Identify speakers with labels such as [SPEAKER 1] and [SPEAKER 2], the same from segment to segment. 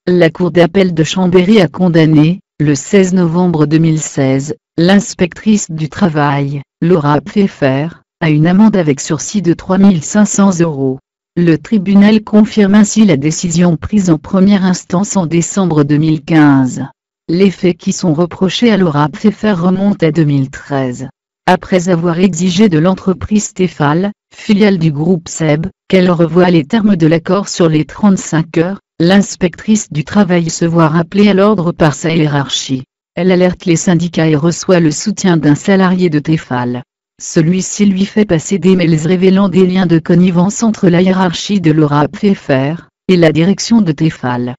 [SPEAKER 1] La Cour d'appel de Chambéry a condamné, le 16 novembre 2016, l'inspectrice du travail, Laura Pfeffer, à une amende avec sursis de 3 500 €. Le tribunal confirme ainsi la décision prise en première instance en décembre 2015. Les faits qui sont reprochés à Laura Pfeffer remontent à 2013. Après avoir exigé de l'entreprise Tefal, filiale du groupe SEB, qu'elle revoie les termes de l'accord sur les 35 heures, l'inspectrice du travail se voit rappelée à l'ordre par sa hiérarchie. Elle alerte les syndicats et reçoit le soutien d'un salarié de Tefal. Celui-ci lui fait passer des mails révélant des liens de connivence entre la hiérarchie de Laura Pfeffer et la direction de Tefal.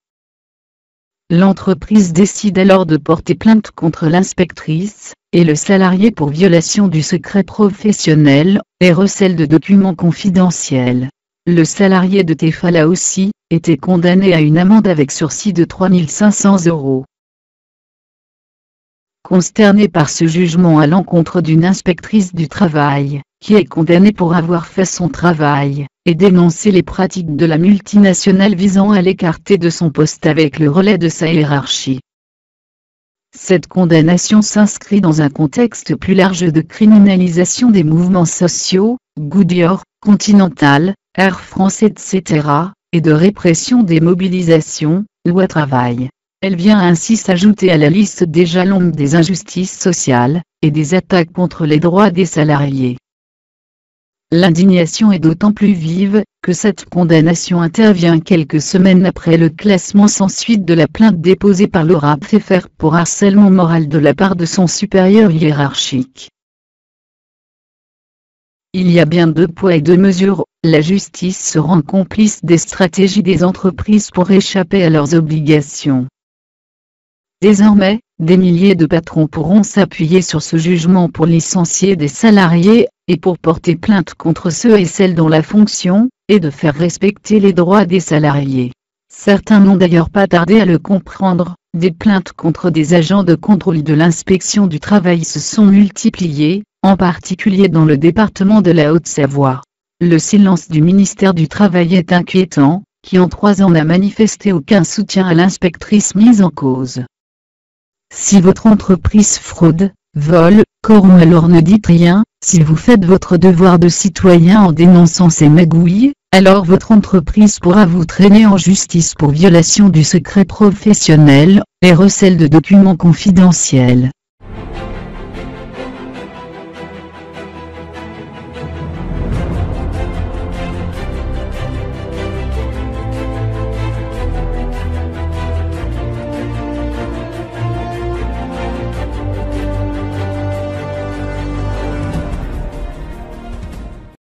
[SPEAKER 1] L'entreprise décide alors de porter plainte contre l'inspectrice et le salarié pour violation du secret professionnel et recel de documents confidentiels. Le salarié de Tefal a aussi été condamné à une amende avec sursis de 3 500 €. Consterné par ce jugement à l'encontre d'une inspectrice du travail, qui est condamnée pour avoir fait son travail, et dénoncer les pratiques de la multinationale visant à l'écarter de son poste avec le relais de sa hiérarchie. Cette condamnation s'inscrit dans un contexte plus large de criminalisation des mouvements sociaux, Goodyear, Continental, Air France etc., et de répression des mobilisations, loi travail. Elle vient ainsi s'ajouter à la liste déjà longue des injustices sociales, et des attaques contre les droits des salariés. L'indignation est d'autant plus vive, que cette condamnation intervient quelques semaines après le classement sans suite de la plainte déposée par Laura Pfeffer pour harcèlement moral de la part de son supérieur hiérarchique. Il y a bien 2 poids et 2 mesures, la justice se rend complice des stratégies des entreprises pour échapper à leurs obligations. Désormais, des milliers de patrons pourront s'appuyer sur ce jugement pour licencier des salariés, et pour porter plainte contre ceux et celles dont la fonction est de faire respecter les droits des salariés. Certains n'ont d'ailleurs pas tardé à le comprendre, des plaintes contre des agents de contrôle de l'inspection du travail se sont multipliées, en particulier dans le département de la Haute-Savoie. Le silence du ministère du Travail est inquiétant, qui en 3 ans n'a manifesté aucun soutien à l'inspectrice mise en cause. Si votre entreprise fraude, vole, corrompt, alors ne dites rien. Si vous faites votre devoir de citoyen en dénonçant ces magouilles, alors votre entreprise pourra vous traîner en justice pour violation du secret professionnel et recel de documents confidentiels.